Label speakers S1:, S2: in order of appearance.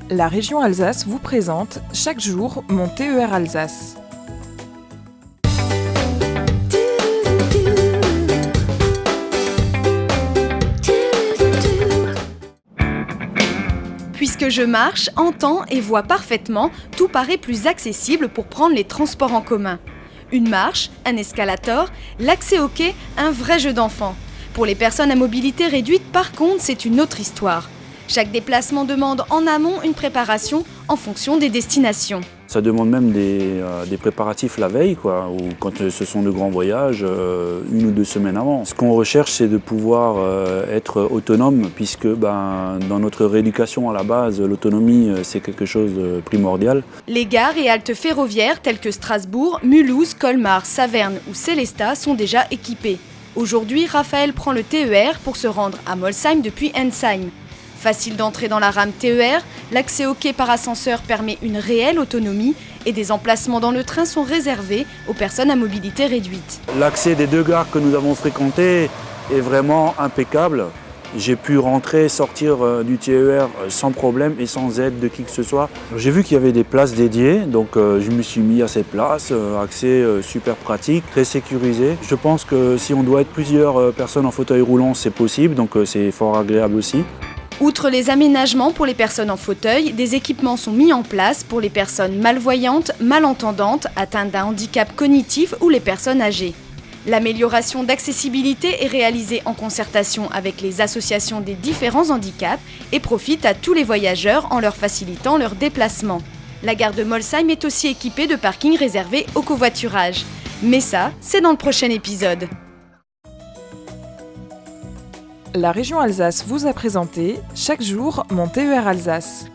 S1: La région Alsace vous présente chaque jour mon TER Alsace.
S2: Puisque je marche, entends et vois parfaitement, tout paraît plus accessible pour prendre les transports en commun. Une marche, un escalator, l'accès au quai, un vrai jeu d'enfant. Pour les personnes à mobilité réduite, par contre, c'est une autre histoire. Chaque déplacement demande en amont une préparation en fonction des destinations.
S3: Ça demande même des préparatifs la veille, ou quand ce sont de grands voyages, 1 ou 2 semaines avant. Ce qu'on recherche, c'est de pouvoir être autonome, puisque dans notre rééducation à la base, l'autonomie, c'est quelque chose de primordial.
S2: Les gares et haltes ferroviaires telles que Strasbourg, Mulhouse, Colmar, Saverne ou Sélestat sont déjà équipées. Aujourd'hui, Raphaël prend le TER pour se rendre à Molsheim depuis Ensheim. Facile d'entrer dans la rame TER, l'accès au quai par ascenseur permet une réelle autonomie et des emplacements dans le train sont réservés aux personnes à mobilité réduite.
S3: L'accès des 2 gares que nous avons fréquentées est vraiment impeccable. J'ai pu rentrer et sortir du TER sans problème et sans aide de qui que ce soit. J'ai vu qu'il y avait des places dédiées, donc je me suis mis à cette place. Accès super pratique, très sécurisé. Je pense que si on doit être plusieurs personnes en fauteuil roulant, c'est possible, donc c'est fort agréable aussi.
S2: Outre les aménagements pour les personnes en fauteuil, des équipements sont mis en place pour les personnes malvoyantes, malentendantes, atteintes d'un handicap cognitif ou les personnes âgées. L'amélioration d'accessibilité est réalisée en concertation avec les associations des différents handicaps et profite à tous les voyageurs en leur facilitant leur déplacement. La gare de Molsheim est aussi équipée de parkings réservés au covoiturage. Mais ça, c'est dans le prochain épisode.
S1: La région Alsace vous a présenté chaque jour mon TER Alsace.